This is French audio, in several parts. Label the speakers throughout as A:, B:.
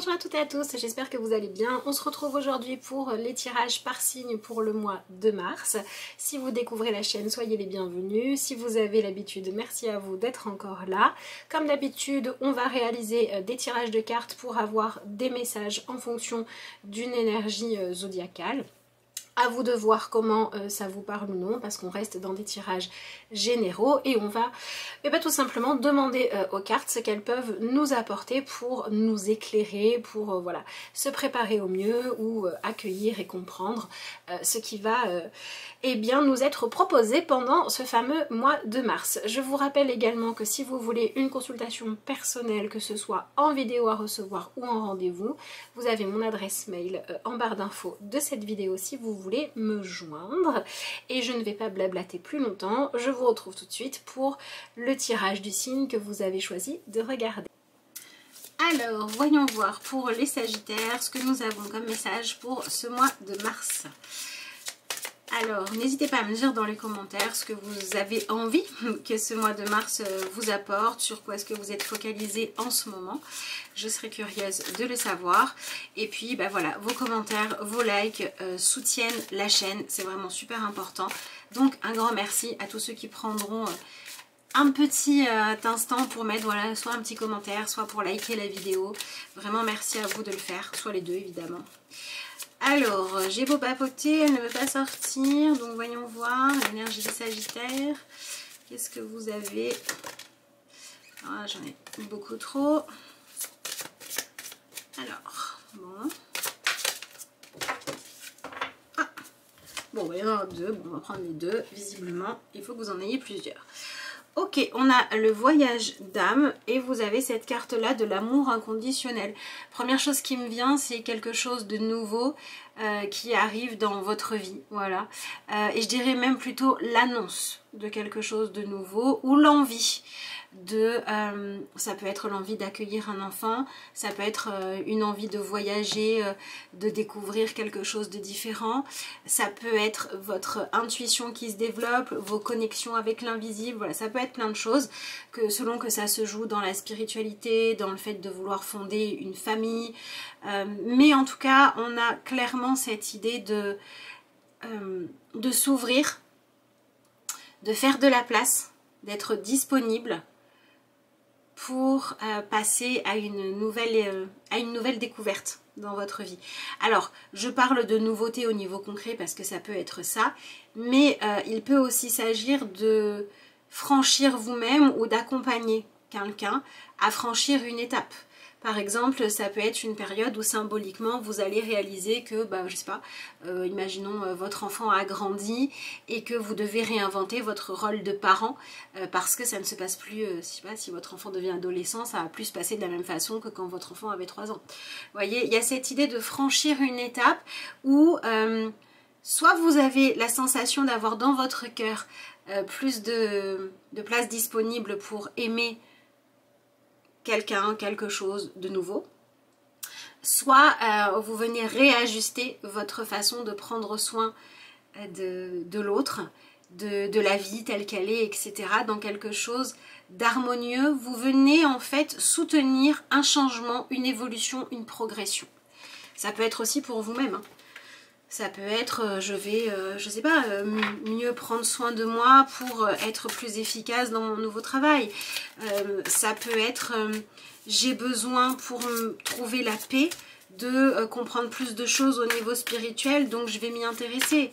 A: Bonjour à toutes et à tous, j'espère que vous allez bien. On se retrouve aujourd'hui pour les tirages par signe pour le mois de mars. Si vous découvrez la chaîne, soyez les bienvenus. Si vous avez l'habitude, merci à vous d'être encore là. Comme d'habitude, on va réaliser des tirages de cartes pour avoir des messages en fonction d'une énergie zodiacale. À vous de voir comment ça vous parle ou non, parce qu'on reste dans des tirages généraux et on va tout simplement demander aux cartes ce qu'elles peuvent nous apporter pour nous éclairer, pour voilà, se préparer au mieux ou accueillir et comprendre ce qui va eh bien, nous être proposé pendant ce fameux mois de mars. Je vous rappelle également que si vous voulez une consultation personnelle, que ce soit en vidéo à recevoir ou en rendez-vous, vous avez mon adresse mail en barre d'infos de cette vidéo si vous voulez me joindre. Et je ne vais pas blablater plus longtemps, je vous retrouve tout de suite pour le tirage du signe que vous avez choisi de regarder. Alors, voyons voir pour les Sagittaires ce que nous avons comme message pour ce mois de mars. Alors, n'hésitez pas à me dire dans les commentaires ce que vous avez envie que ce mois de mars vous apporte, sur quoi est-ce que vous êtes focalisé en ce moment. Je serais curieuse de le savoir. Et puis, bah voilà, vos commentaires, vos likes soutiennent la chaîne. C'est vraiment super important. Donc, un grand merci à tous ceux qui prendront un petit instant pour mettre voilà, soit un petit commentaire, soit pour liker la vidéo. Vraiment, merci à vous de le faire, soit les deux évidemment. Alors, j'ai beau papoter, elle ne veut pas sortir, donc voyons voir l'énergie des Sagittaires. Qu'est-ce que vous avez? Ah, j'en ai beaucoup trop. Alors, bon. Ah, bon, il y en a deux, bon, on va prendre les deux, visiblement, il faut que vous en ayez plusieurs. Ok, on a le voyage d'âme et vous avez cette carte-là de l'amour inconditionnel. Première chose qui me vient, c'est quelque chose de nouveau qui arrive dans votre vie, voilà. Et je dirais même plutôt l'annonce de quelque chose de nouveau ou l'envie de... ça peut être l'envie d'accueillir un enfant, ça peut être une envie de voyager, de découvrir quelque chose de différent, ça peut être votre intuition qui se développe, vos connexions avec l'invisible, voilà, ça peut être plein de choses, que selon que ça se joue dans la spiritualité, dans le fait de vouloir fonder une famille, mais en tout cas, on a clairement cette idée de s'ouvrir, de faire de la place, d'être disponible pour passer à une nouvelle découverte dans votre vie. Alors, je parle de nouveauté au niveau concret parce que ça peut être ça, mais il peut aussi s'agir de franchir vous-même ou d'accompagner quelqu'un à franchir une étape. Par exemple, ça peut être une période où symboliquement vous allez réaliser que, bah, je sais pas, imaginons votre enfant a grandi et que vous devez réinventer votre rôle de parent parce que ça ne se passe plus, je sais pas, si votre enfant devient adolescent, ça va plus se passer de la même façon que quand votre enfant avait 3 ans. Vous voyez, il y a cette idée de franchir une étape où soit vous avez la sensation d'avoir dans votre cœur plus de place disponible pour aimer quelqu'un, quelque chose de nouveau, soit vous venez réajuster votre façon de prendre soin de l'autre, de la vie telle qu'elle est, etc. dans quelque chose d'harmonieux. Vous venez en fait soutenir un changement, une évolution, une progression. Ça peut être aussi pour vous-même, hein. Ça peut être, je vais, je sais pas, mieux prendre soin de moi pour être plus efficace dans mon nouveau travail. Ça peut être, j'ai besoin pour trouver la paix de comprendre plus de choses au niveau spirituel, donc je vais m'y intéresser.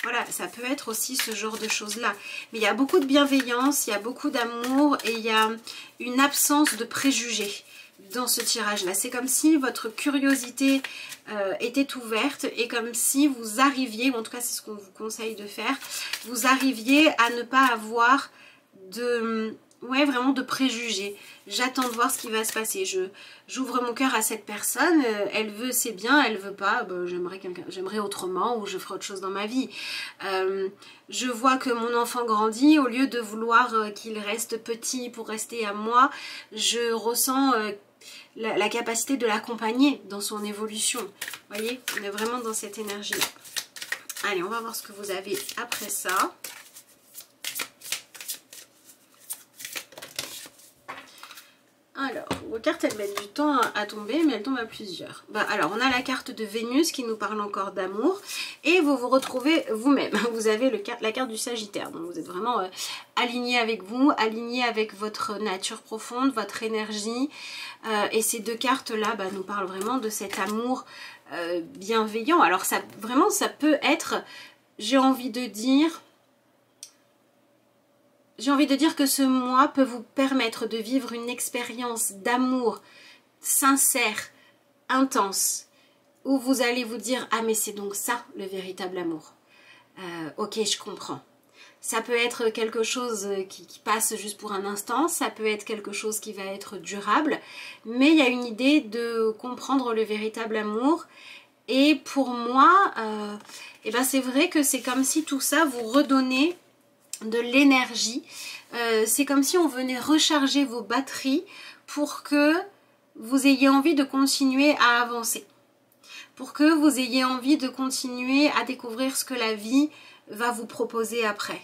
A: Voilà, ça peut être aussi ce genre de choses-là. Mais il y a beaucoup de bienveillance, il y a beaucoup d'amour et il y a une absence de préjugés dans ce tirage-là. C'est comme si votre curiosité était ouverte et comme si vous arriviez, ou en tout cas c'est ce qu'on vous conseille de faire, vous arriviez à ne pas avoir de... ouais, vraiment de préjugés. J'attends de voir ce qui va se passer. J'ouvre mon cœur à cette personne. Elle veut, c'est bien. Elle veut pas. Ben, j'aimerais autrement ou je ferai autre chose dans ma vie. Je vois que mon enfant grandit. Au lieu de vouloir qu'il reste petit pour rester à moi, je ressens la capacité de l'accompagner dans son évolution. Vous voyez, on est vraiment dans cette énergie-là. Allez, on va voir ce que vous avez après ça. Alors, vos cartes, elles mettent du temps à tomber, mais elles tombent à plusieurs. Alors, on a la carte de Vénus qui nous parle encore d'amour. Et vous vous retrouvez vous-même. Vous avez la carte du Sagittaire. Donc, vous êtes vraiment aligné avec vous, aligné avec votre nature profonde, votre énergie. Et ces deux cartes-là nous parlent vraiment de cet amour bienveillant. Alors, vraiment, ça peut être, j'ai envie de dire que ce mois peut vous permettre de vivre une expérience d'amour sincère, intense, où vous allez vous dire « Ah mais c'est donc ça le véritable amour. Ok, je comprends. » Ça peut être quelque chose qui passe juste pour un instant, ça peut être quelque chose qui va être durable, mais il y a une idée de comprendre le véritable amour. Et pour moi, c'est vrai que c'est comme si tout ça vous redonnait de l'énergie. C'est comme si on venait recharger vos batteries pour que vous ayez envie de continuer à avancer, pour que vous ayez envie de continuer à découvrir ce que la vie va vous proposer après.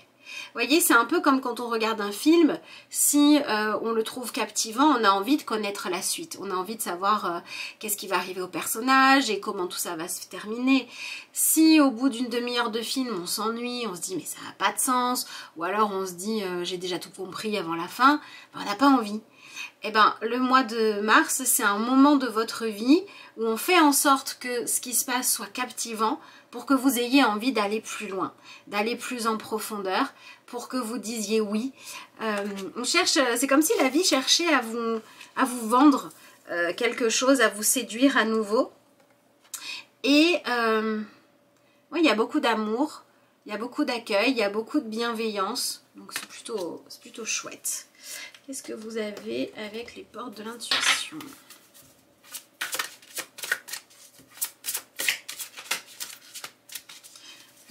A: Vous voyez, c'est un peu comme quand on regarde un film, si on le trouve captivant, on a envie de connaître la suite, on a envie de savoir qu'est-ce qui va arriver au personnage et comment tout ça va se terminer. Si au bout d'une demi-heure de film, on s'ennuie, on se dit mais ça n'a pas de sens, ou alors on se dit j'ai déjà tout compris avant la fin, on n'a pas envie. Eh bien, le mois de mars, c'est un moment de votre vie où on fait en sorte que ce qui se passe soit captivant pour que vous ayez envie d'aller plus loin, d'aller plus en profondeur, pour que vous disiez oui. On cherche, c'est comme si la vie cherchait à vous vendre quelque chose, à vous séduire à nouveau. Et oui, il y a beaucoup d'amour, il y a beaucoup d'accueil, il y a beaucoup de bienveillance. Donc c'est plutôt chouette. Qu'est-ce que vous avez avec les portes de l'intuition?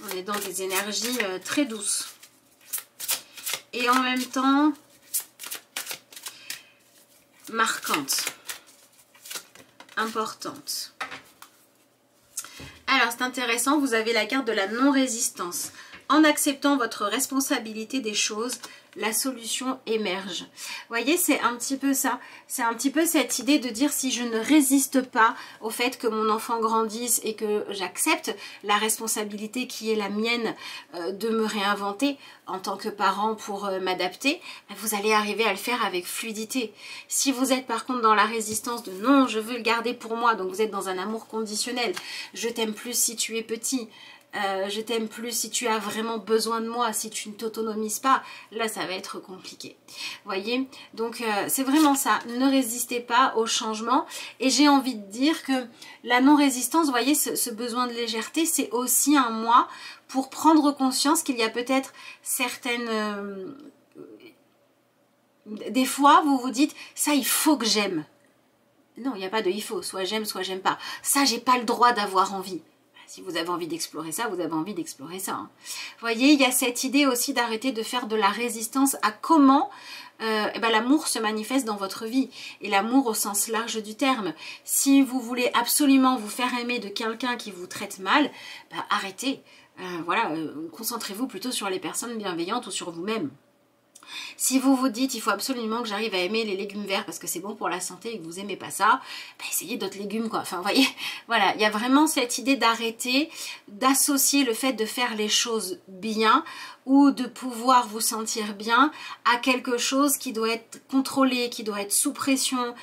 A: On est dans des énergies très douces. Et en même temps, marquantes. Importantes. Alors c'est intéressant, vous avez la carte de la non-résistance. En acceptant votre responsabilité des choses, la solution émerge. Vous voyez, c'est un petit peu ça. C'est un petit peu cette idée de dire si je ne résiste pas au fait que mon enfant grandisse et que j'accepte la responsabilité qui est la mienne de me réinventer en tant que parent pour m'adapter, vous allez arriver à le faire avec fluidité. Si vous êtes par contre dans la résistance de non, je veux le garder pour moi, donc vous êtes dans un amour conditionnel, je t'aime plus si tu es petit, je t'aime plus si tu as vraiment besoin de moi, si tu ne t'autonomises pas, là ça va être compliqué. Voyez, donc c'est vraiment ça, ne résistez pas au changement. Et j'ai envie de dire que la non-résistance, vous voyez, ce besoin de légèreté, c'est aussi un mois pour prendre conscience qu'il y a peut-être certaines... des fois vous vous dites, ça il faut que j'aime. Non, il n'y a pas de il faut, soit j'aime pas. Ça j'ai pas le droit d'avoir envie. Si vous avez envie d'explorer ça, vous avez envie d'explorer ça. Hein. Vous voyez, il y a cette idée aussi d'arrêter de faire de la résistance à comment l'amour se manifeste dans votre vie. Et l'amour au sens large du terme. Si vous voulez absolument vous faire aimer de quelqu'un qui vous traite mal, arrêtez. Concentrez-vous plutôt sur les personnes bienveillantes ou sur vous-même. Si vous vous dites il faut absolument que j'arrive à aimer les légumes verts parce que c'est bon pour la santé et que vous n'aimez pas ça, essayez d'autres légumes quoi. Enfin vous voyez, voilà, il y a vraiment cette idée d'arrêter, d'associer le fait de faire les choses bien ou de pouvoir vous sentir bien à quelque chose qui doit être contrôlé, qui doit être sous pression,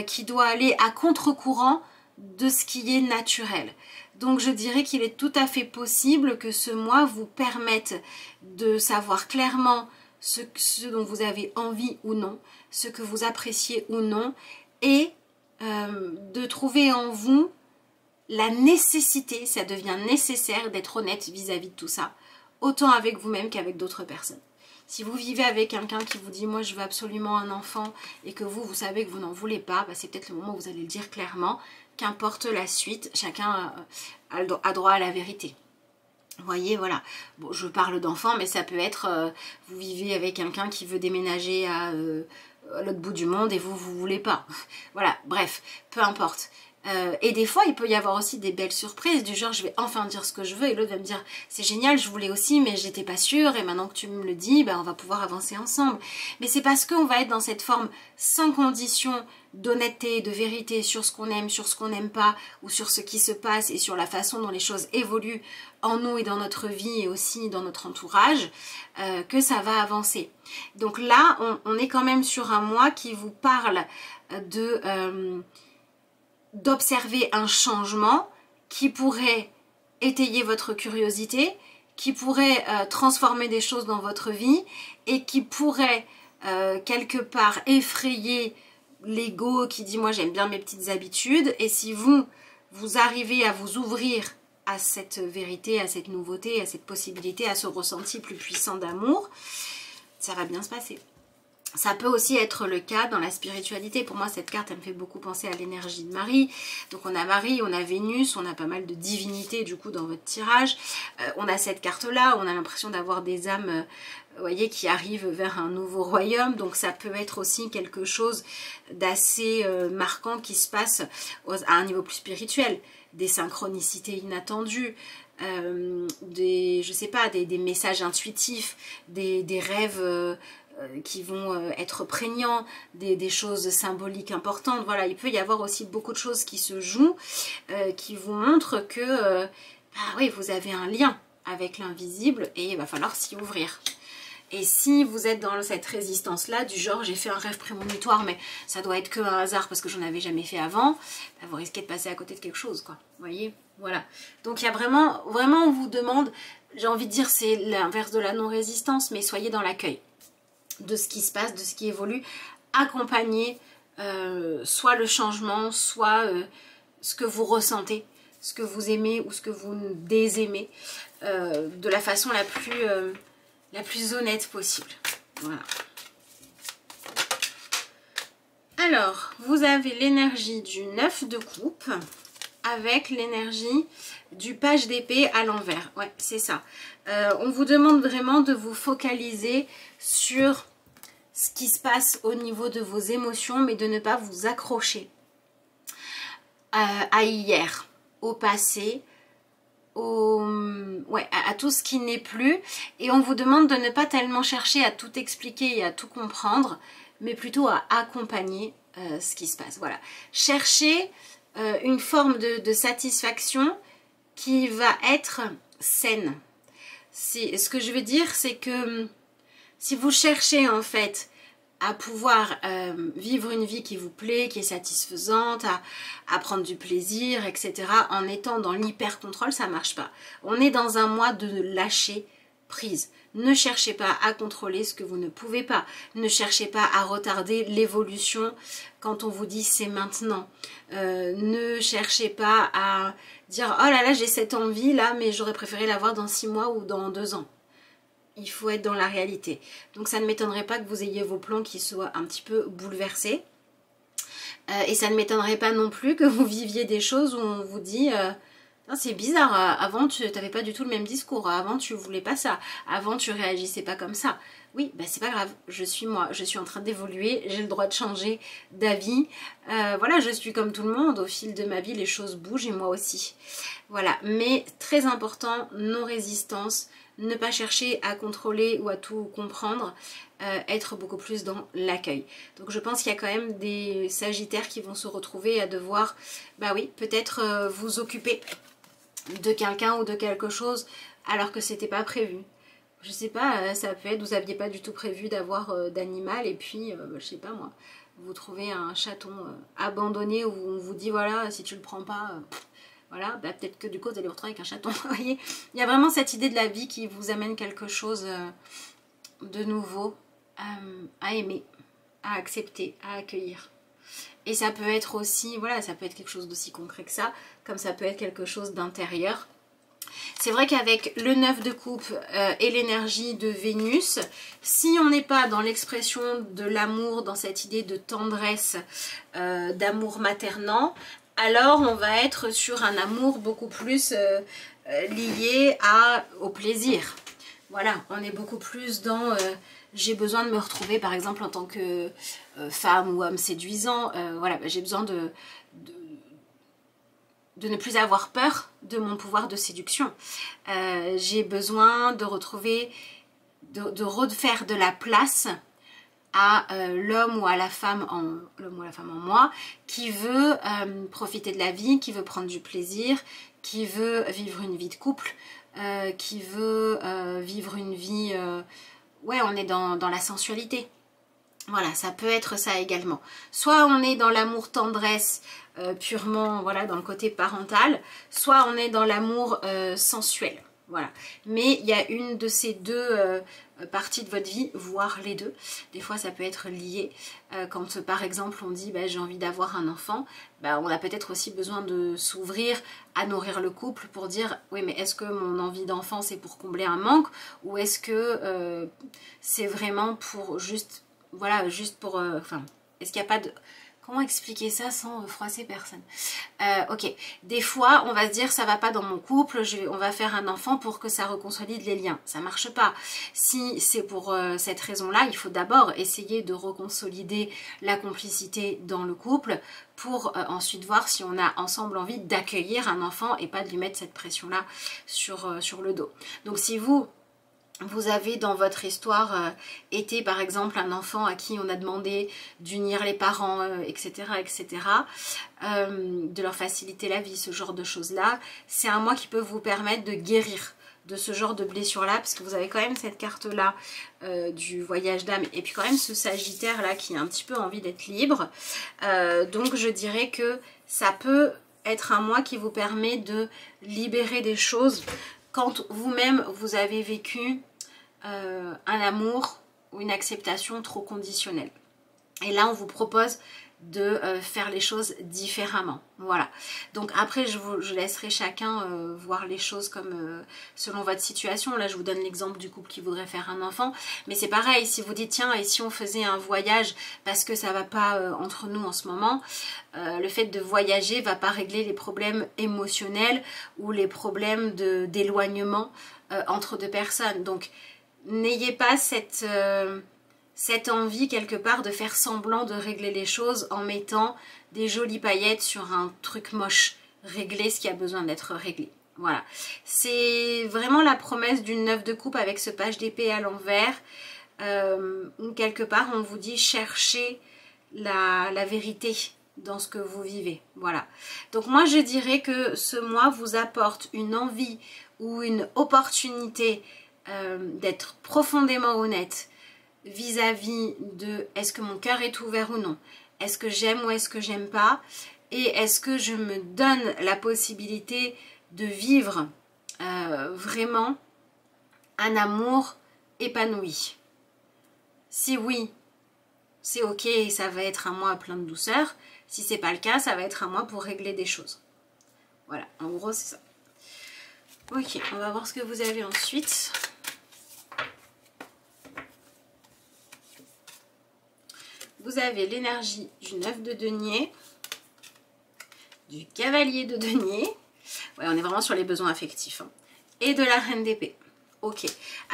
A: qui doit aller à contre-courant de ce qui est naturel. Donc je dirais qu'il est tout à fait possible que ce mois vous permette de savoir clairement ce dont vous avez envie ou non, ce que vous appréciez ou non, et de trouver en vous la nécessité, ça devient nécessaire d'être honnête vis-à-vis de tout ça, autant avec vous-même qu'avec d'autres personnes. Si vous vivez avec quelqu'un qui vous dit « moi je veux absolument un enfant » et que vous savez que vous n'en voulez pas, c'est peut-être le moment où vous allez le dire clairement, qu'importe la suite, chacun a droit à la vérité. Vous voyez, voilà. Bon, je parle d'enfants, mais ça peut être, vous vivez avec quelqu'un qui veut déménager à l'autre bout du monde et vous voulez pas. Voilà, bref, peu importe. Et des fois, il peut y avoir aussi des belles surprises, du genre je vais enfin dire ce que je veux et l'autre va me dire c'est génial, je voulais aussi mais j'étais pas sûre et maintenant que tu me le dis, ben, on va pouvoir avancer ensemble. Mais c'est parce qu'on va être dans cette forme sans condition d'honnêteté, de vérité sur ce qu'on aime, sur ce qu'on n'aime pas ou sur ce qui se passe et sur la façon dont les choses évoluent en nous et dans notre vie et aussi dans notre entourage, que ça va avancer. Donc là, on est quand même sur un mois qui vous parle d'observer un changement qui pourrait étayer votre curiosité, qui pourrait transformer des choses dans votre vie et qui pourrait quelque part effrayer l'ego qui dit moi j'aime bien mes petites habitudes. Et si vous arrivez à vous ouvrir à cette vérité, à cette nouveauté, à cette possibilité, à ce ressenti plus puissant d'amour, ça va bien se passer. Ça peut aussi être le cas dans la spiritualité. Pour moi, cette carte, elle me fait beaucoup penser à l'énergie de Marie. Donc, on a Marie, on a Vénus, on a pas mal de divinités, du coup, dans votre tirage. On a cette carte-là, on a l'impression d'avoir des âmes, vous voyez, qui arrivent vers un nouveau royaume. Donc, ça peut être aussi quelque chose d'assez marquant qui se passe à un niveau plus spirituel. Des synchronicités inattendues. Je sais pas, des messages intuitifs, des rêves... qui vont être prégnants, des choses symboliques importantes. Voilà, il peut y avoir aussi beaucoup de choses qui se jouent, qui vous montrent que oui, vous avez un lien avec l'invisible et il va falloir s'y ouvrir. Et si vous êtes dans cette résistance-là, du genre j'ai fait un rêve prémonitoire, mais ça doit être que un hasard parce que j'en avais jamais fait avant, bah, vous risquez de passer à côté de quelque chose, quoi. Vous voyez, voilà. Donc il y a vraiment, on vous demande, j'ai envie de dire c'est l'inverse de la non-résistance, mais soyez dans l'accueil de ce qui se passe, de ce qui évolue, accompagner soit le changement, soit ce que vous ressentez, ce que vous aimez ou ce que vous désaimez, de la façon la plus honnête possible. Voilà. Alors, vous avez l'énergie du 9 de coupe avec l'énergie du page d'épée à l'envers. Ouais, c'est ça. On vous demande vraiment de vous focaliser sur ce qui se passe au niveau de vos émotions, mais de ne pas vous accrocher à hier, au passé, à tout ce qui n'est plus. Et on vous demande de ne pas tellement chercher à tout expliquer et à tout comprendre, mais plutôt à accompagner ce qui se passe. Voilà. Cherchez une forme de satisfaction qui va être saine. Ce que je veux dire, c'est que si vous cherchez en fait à pouvoir vivre une vie qui vous plaît, qui est satisfaisante, à prendre du plaisir, etc. en étant dans l'hyper-contrôle, ça ne marche pas. On est dans un mois de lâcher prise. Ne cherchez pas à contrôler ce que vous ne pouvez pas. Ne cherchez pas à retarder l'évolution quand on vous dit c'est maintenant. Ne cherchez pas à dire oh là là j'ai cette envie là mais j'aurais préféré l'avoir dans 6 mois ou dans 2 ans. Il faut être dans la réalité. Donc ça ne m'étonnerait pas que vous ayez vos plans qui soient un petit peu bouleversés. Et ça ne m'étonnerait pas non plus que vous viviez des choses où on vous dit c'est bizarre, avant tu n'avais pas du tout le même discours, avant tu voulais pas ça, avant tu réagissais pas comme ça. Oui, bah c'est pas grave, je suis moi, je suis en train d'évoluer, j'ai le droit de changer d'avis. Voilà, je suis comme tout le monde, au fil de ma vie les choses bougent et moi aussi. Voilà, mais très important, non-résistance, ne pas chercher à contrôler ou à tout comprendre, être beaucoup plus dans l'accueil. Donc je pense qu'il y a quand même des sagittaires qui vont se retrouver à devoir, bah oui, peut-être vous occuper de quelqu'un ou de quelque chose alors que c'était pas prévu. Je sais pas, ça peut être, vous aviez pas du tout prévu d'avoir d'animal et puis, je sais pas moi, vous trouvez un chaton abandonné où on vous dit voilà, si tu le prends pas, voilà, bah, peut-être que du coup vous allez vous retrouver avec un chaton, vous voyez. Il y a vraiment cette idée de la vie qui vous amène quelque chose de nouveau à aimer, à accepter, à accueillir. Et ça peut être aussi, voilà, ça peut être quelque chose d'aussi concret que ça, comme ça peut être quelque chose d'intérieur. C'est vrai qu'avec le 9 de coupe et l'énergie de Vénus, si on n'est pas dans l'expression de l'amour, dans cette idée de tendresse, d'amour maternant, alors on va être sur un amour beaucoup plus lié au plaisir. Voilà, on est beaucoup plus dans j'ai besoin de me retrouver par exemple en tant que femme ou homme séduisant. Voilà, j'ai besoin de ne plus avoir peur de mon pouvoir de séduction. J'ai besoin de retrouver, de refaire de la place à l'homme ou à la femme en moi qui veut profiter de la vie, qui veut prendre du plaisir, qui veut vivre une vie de couple, qui veut vivre une vie... ouais, on est dans la sensualité. Voilà, ça peut être ça également. Soit on est dans l'amour tendresse purement, voilà, dans le côté parental, soit on est dans l'amour sensuel. Voilà. Mais il y a une de ces deux parties de votre vie, voire les deux. Des fois, ça peut être lié. Quand, par exemple, on dit bah, j'ai envie d'avoir un enfant, bah, on a peut-être aussi besoin de s'ouvrir à nourrir le couple pour dire oui, mais est-ce que mon envie d'enfant, c'est pour combler un manque ou est-ce que c'est vraiment pour juste, voilà, juste pour... Enfin, est-ce qu'il n'y a pas de... Comment expliquer ça sans froisser personne? Ok, des fois on va se dire ça va pas dans mon couple, on va faire un enfant pour que ça reconsolide les liens. Ça marche pas. Si c'est pour cette raison-là, il faut d'abord essayer de reconsolider la complicité dans le couple pour ensuite voir si on a ensemble envie d'accueillir un enfant et pas de lui mettre cette pression-là sur le dos. Donc si vous avez dans votre histoire été par exemple un enfant à qui on a demandé d'unir les parents, etc., etc., de leur faciliter la vie, ce genre de choses-là, c'est un mois qui peut vous permettre de guérir de ce genre de blessure-là, parce que vous avez quand même cette carte-là du voyage d'âme, et puis quand même ce Sagittaire-là qui a un petit peu envie d'être libre. Donc je dirais que ça peut être un mois qui vous permet de libérer des choses quand vous-même vous avez vécu un amour ou une acceptation trop conditionnelle. Et là on vous propose de faire les choses différemment. Voilà. Donc après je laisserai chacun voir les choses comme selon votre situation. Là je vous donne l'exemple du couple qui voudrait faire un enfant. Mais c'est pareil, si vous dites tiens et si on faisait un voyage parce que ça va pas entre nous en ce moment, le fait de voyager va pas régler les problèmes émotionnels ou les problèmes d'éloignement entre deux personnes. Donc n'ayez pas cette envie quelque part de faire semblant de régler les choses en mettant des jolies paillettes sur un truc moche. Régler ce qui a besoin d'être réglé. Voilà. C'est vraiment la promesse d'une 9 de coupe avec ce page d'épée à l'envers. Où quelque part on vous dit cherchez la vérité dans ce que vous vivez. Voilà. Donc moi je dirais que ce mois vous apporte une envie ou une opportunité d'être profondément honnête vis-à-vis de est-ce que mon cœur est ouvert ou non, est-ce que j'aime ou est-ce que j'aime pas, et est-ce que je me donne la possibilité de vivre vraiment un amour épanoui. Si oui, c'est ok, ça va être un mois plein de douceur. Si c'est pas le cas, ça va être un mois pour régler des choses. Voilà, en gros c'est ça. Ok, on va voir ce que vous avez ensuite. Vous avez l'énergie du 9 de denier, du cavalier de denier, ouais, on est vraiment sur les besoins affectifs, hein, et de la reine d'épée. Ok,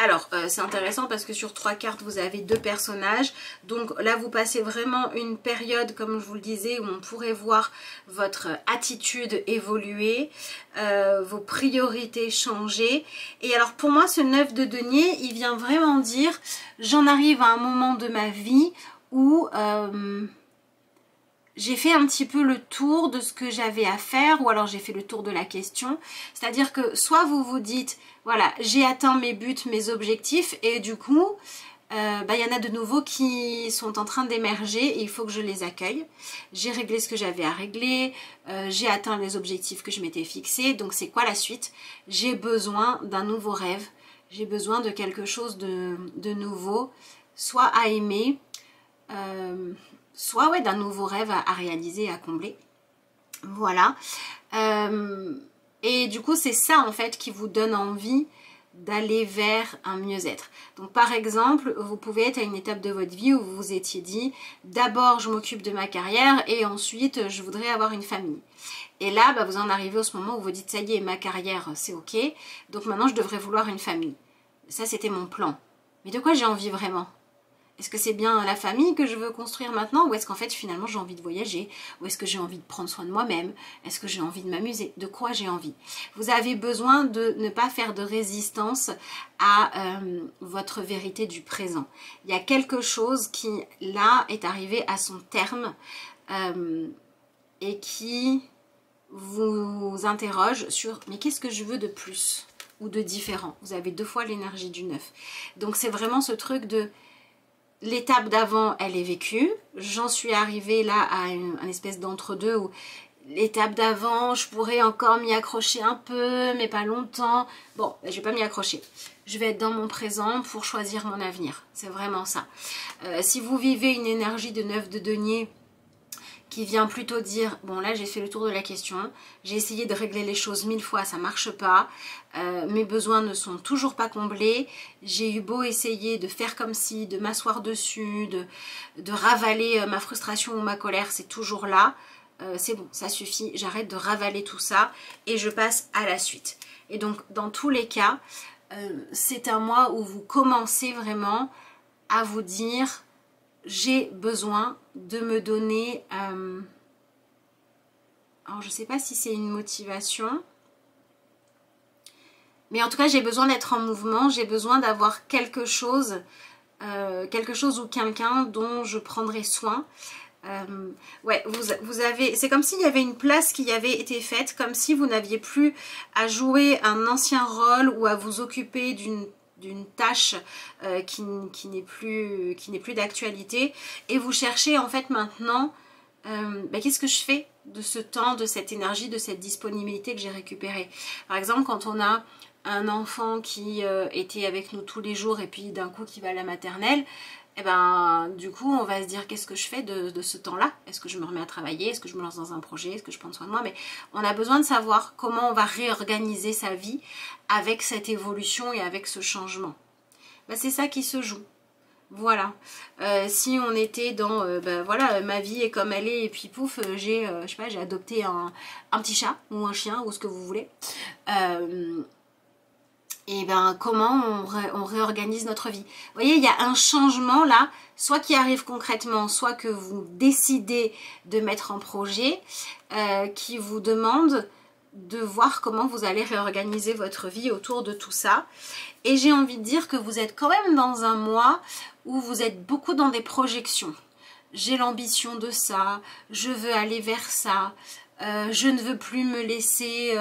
A: alors c'est intéressant parce que sur 3 cartes vous avez 2 personnages, donc là vous passez vraiment une période comme je vous le disais où on pourrait voir votre attitude évoluer, vos priorités changer. Et alors pour moi ce 9 de denier il vient vraiment dire j'en arrive à un moment de ma vie où j'ai fait un petit peu le tour de ce que j'avais à faire, ou alors j'ai fait le tour de la question. C'est-à-dire que soit vous vous dites, voilà, j'ai atteint mes buts, mes objectifs, et du coup, y en a de nouveaux qui sont en train d'émerger et il faut que je les accueille. J'ai réglé ce que j'avais à régler, j'ai atteint les objectifs que je m'étais fixés, donc c'est quoi la suite? J'ai besoin d'un nouveau rêve, j'ai besoin de quelque chose de nouveau, soit à aimer, soit ouais, d'un nouveau rêve à réaliser, à combler. Voilà. Et du coup, c'est ça en fait qui vous donne envie d'aller vers un mieux-être. Donc par exemple, vous pouvez être à une étape de votre vie où vous vous étiez dit d'abord je m'occupe de ma carrière et ensuite je voudrais avoir une famille. Et là, vous en arrivez au moment où vous dites ça y est, ma carrière c'est ok, donc maintenant je devrais vouloir une famille. Ça c'était mon plan. Mais de quoi j'ai envie vraiment? Est-ce que c'est bien la famille que je veux construire maintenant, ou est-ce qu'en fait finalement j'ai envie de voyager, ou est-ce que j'ai envie de prendre soin de moi-même, est-ce que j'ai envie de m'amuser, de quoi j'ai envie? Vous avez besoin de ne pas faire de résistance à votre vérité du présent. Il y a quelque chose qui là est arrivé à son terme et qui vous interroge sur mais qu'est-ce que je veux de plus ou de différent? Vous avez 2 fois l'énergie du 9. Donc c'est vraiment ce truc de l'étape d'avant, elle est vécue. J'en suis arrivée là à une espèce d'entre-deux où l'étape d'avant, je pourrais encore m'y accrocher un peu, mais pas longtemps. Bon, je vais pas m'y accrocher. Je vais être dans mon présent pour choisir mon avenir. C'est vraiment ça. Si vous vivez une énergie de 9 de denier qui vient plutôt dire, bon là j'ai fait le tour de la question, j'ai essayé de régler les choses 1000 fois, ça marche pas, mes besoins ne sont toujours pas comblés, j'ai eu beau essayer de faire comme si, de m'asseoir dessus, de ravaler ma frustration ou ma colère, c'est toujours là, c'est bon, ça suffit, j'arrête de ravaler tout ça et je passe à la suite. Et donc dans tous les cas, c'est un mois où vous commencez vraiment à vous dire, j'ai besoin de me donner, alors je sais pas si c'est une motivation, mais en tout cas j'ai besoin d'être en mouvement, j'ai besoin d'avoir quelque chose ou quelqu'un dont je prendrai soin. Ouais, vous avez, c'est comme s'il y avait une place qui avait été faite, comme si vous n'aviez plus à jouer un ancien rôle ou à vous occuper d'une tâche qui n'est plus d'actualité, et vous cherchez en fait maintenant qu'est-ce que je fais de ce temps, de cette énergie, de cette disponibilité que j'ai récupérée. Par exemple, quand on a un enfant qui était avec nous tous les jours et puis d'un coup qui va à la maternelle, et ben du coup on va se dire qu'est-ce que je fais de ce temps-là? Est-ce que je me remets à travailler? Est-ce que je me lance dans un projet? Est-ce que je prends soin de moi? Mais on a besoin de savoir comment on va réorganiser sa vie avec cette évolution et avec ce changement. Ben, c'est ça qui se joue. Voilà. Si on était dans voilà, ma vie est comme elle est et puis pouf, j'ai je sais pas, j'ai adopté un petit chat ou un chien ou ce que vous voulez. Et ben comment on réorganise notre vie. Vous voyez, il y a un changement là, soit qui arrive concrètement, soit que vous décidez de mettre en projet, qui vous demande de voir comment vous allez réorganiser votre vie autour de tout ça. Et j'ai envie de dire que vous êtes quand même dans un mois où vous êtes beaucoup dans des projections. J'ai l'ambition de ça, je veux aller vers ça, je ne veux plus me laisser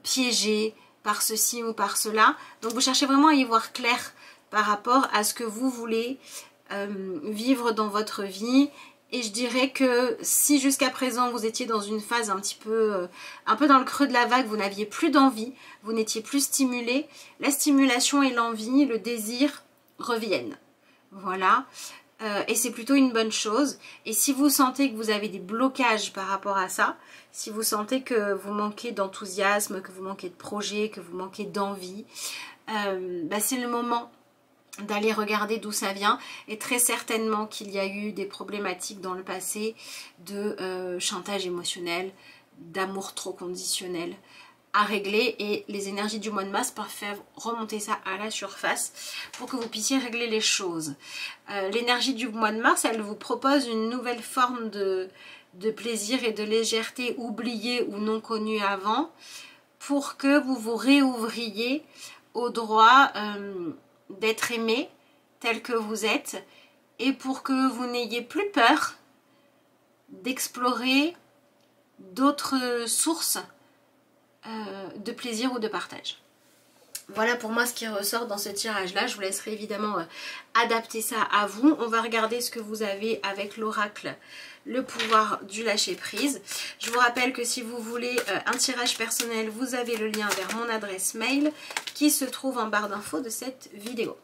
A: piéger par ceci ou par cela. Donc vous cherchez vraiment à y voir clair par rapport à ce que vous voulez vivre dans votre vie. Et je dirais que si jusqu'à présent vous étiez dans une phase un peu dans le creux de la vague, vous n'aviez plus d'envie, vous n'étiez plus stimulé, la stimulation et l'envie, le désir reviennent. Voilà. Et c'est plutôt une bonne chose. Et si vous sentez que vous avez des blocages par rapport à ça, si vous sentez que vous manquez d'enthousiasme, que vous manquez de projet, que vous manquez d'envie, c'est le moment d'aller regarder d'où ça vient. Et très certainement qu'il y a eu des problématiques dans le passé de chantage émotionnel, d'amour trop conditionnel à régler, et les énergies du mois de mars peuvent faire remonter ça à la surface pour que vous puissiez régler les choses. L'énergie du mois de mars, elle vous propose une nouvelle forme de plaisir et de légèreté oubliée ou non connue avant, pour que vous vous réouvriez au droit d'être aimé tel que vous êtes, et pour que vous n'ayez plus peur d'explorer d'autres sources de plaisir ou de partage. Voilà pour moi ce qui ressort dans ce tirage là. Je vous laisserai évidemment adapter ça à vous. On va regarder ce que vous avez avec l'oracle, le pouvoir du lâcher prise. Je vous rappelle que si vous voulez un tirage personnel, vous avez le lien vers mon adresse mail qui se trouve en barre d'infos de cette vidéo.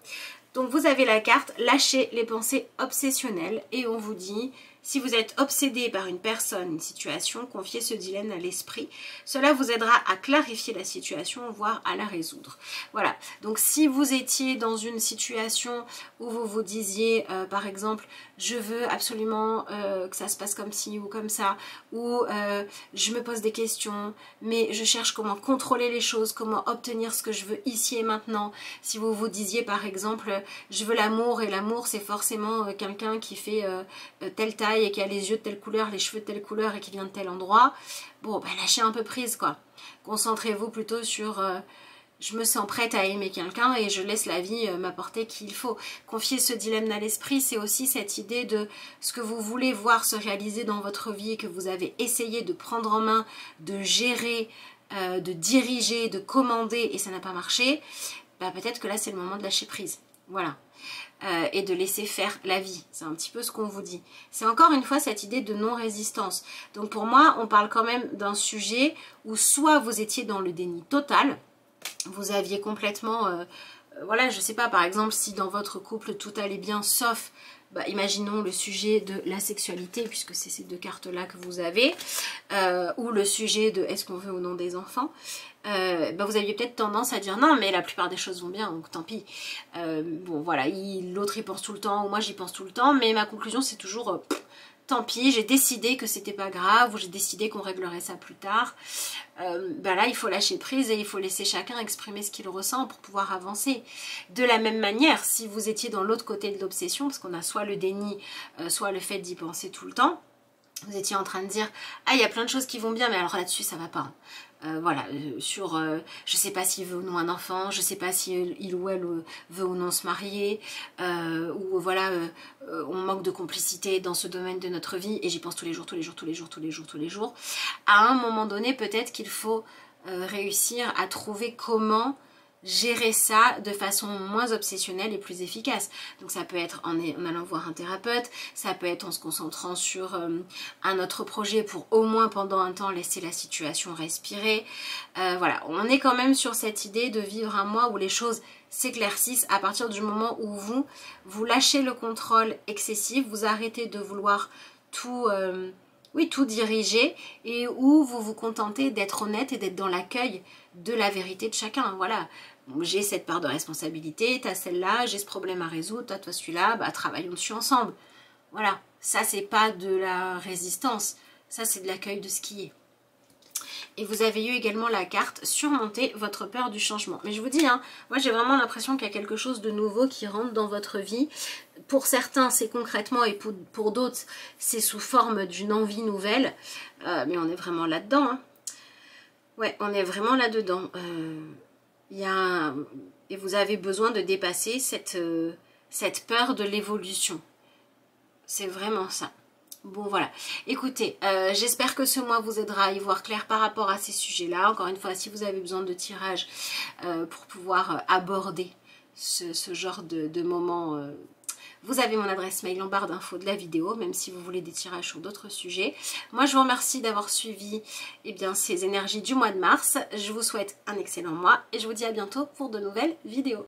A: Donc vous avez la carte lâcher les pensées obsessionnelles, et on vous dit Si vous êtes obsédé par une personne, une situation, confiez ce dilemme à l'esprit. Cela vous aidera à clarifier la situation, voire à la résoudre. Voilà, donc si vous étiez dans une situation où vous vous disiez, par exemple, je veux absolument que ça se passe comme ci ou comme ça, ou je me pose des questions, mais je cherche comment contrôler les choses, comment obtenir ce que je veux ici et maintenant. Si vous vous disiez par exemple, je veux l'amour, et l'amour c'est forcément quelqu'un qui fait telle taille et qui a les yeux de telle couleur, les cheveux de telle couleur et qui vient de tel endroit, bon, bah, lâchez un peu prise quoi. Concentrez-vous plutôt sur je me sens prête à aimer quelqu'un et je laisse la vie m'apporter qui il faut. Confier ce dilemme à l'esprit, c'est aussi cette idée de ce que vous voulez voir se réaliser dans votre vie, que vous avez essayé de prendre en main, de gérer, de diriger, de commander et ça n'a pas marché. Bah, peut-être que là c'est le moment de lâcher prise. Voilà. Et de laisser faire la vie. C'est un petit peu ce qu'on vous dit. C'est encore une fois cette idée de non-résistance. Donc pour moi, on parle quand même d'un sujet où soit vous étiez dans le déni total, vous aviez complètement... voilà, je sais pas, par exemple, si dans votre couple tout allait bien, sauf, bah, imaginons le sujet de la sexualité, puisque c'est ces deux cartes-là que vous avez, ou le sujet de est-ce qu'on veut ou non des enfants, bah, vous aviez peut-être tendance à dire non, mais la plupart des choses vont bien, donc tant pis. Bon, voilà, l'autre y pense tout le temps, ou moi j'y pense tout le temps, mais ma conclusion c'est toujours... tant pis, j'ai décidé que c'était pas grave, ou j'ai décidé qu'on réglerait ça plus tard. Ben là, il faut lâcher prise et il faut laisser chacun exprimer ce qu'il ressent pour pouvoir avancer. De la même manière, si vous étiez dans l'autre côté de l'obsession, parce qu'on a soit le déni, soit le fait d'y penser tout le temps, vous étiez en train de dire « Ah, il y a plein de choses qui vont bien, mais alors là-dessus, ça va pas. » Voilà, sur je sais pas s'il veut ou non un enfant, je sais pas si il ou elle veut ou non se marier, ou voilà, on manque de complicité dans ce domaine de notre vie et j'y pense tous les jours, tous les jours, tous les jours, tous les jours, tous les jours. À un moment donné, peut-être qu'il faut réussir à trouver comment gérer ça de façon moins obsessionnelle et plus efficace. Donc ça peut être en allant voir un thérapeute, ça peut être en se concentrant sur un autre projet pour au moins pendant un temps laisser la situation respirer. Voilà, on est quand même sur cette idée de vivre un mois où les choses s'éclaircissent à partir du moment où vous lâchez le contrôle excessif, vous arrêtez de vouloir tout... oui, tout diriger et où vous vous contentez d'être honnête et d'être dans l'accueil de la vérité de chacun. Voilà, j'ai cette part de responsabilité, t'as celle-là, j'ai ce problème à résoudre, toi celui-là, bah travaillons dessus ensemble. Voilà, ça c'est pas de la résistance, ça c'est de l'accueil de ce qui est. Et vous avez eu également la carte surmonter votre peur du changement. Mais je vous dis, hein, moi j'ai vraiment l'impression qu'il y a quelque chose de nouveau qui rentre dans votre vie. Pour certains c'est concrètement et pour d'autres c'est sous forme d'une envie nouvelle. Mais on est vraiment là-dedans. Hein. Ouais, on est vraiment là-dedans. Et vous avez besoin de dépasser cette peur de l'évolution. C'est vraiment ça. Bon voilà, écoutez, j'espère que ce mois vous aidera à y voir clair par rapport à ces sujets-là. Encore une fois, si vous avez besoin de tirage pour pouvoir aborder ce genre de moments, vous avez mon adresse mail en barre d'infos de la vidéo, même si vous voulez des tirages sur d'autres sujets. Moi, je vous remercie d'avoir suivi ces énergies du mois de mars. Je vous souhaite un excellent mois et je vous dis à bientôt pour de nouvelles vidéos.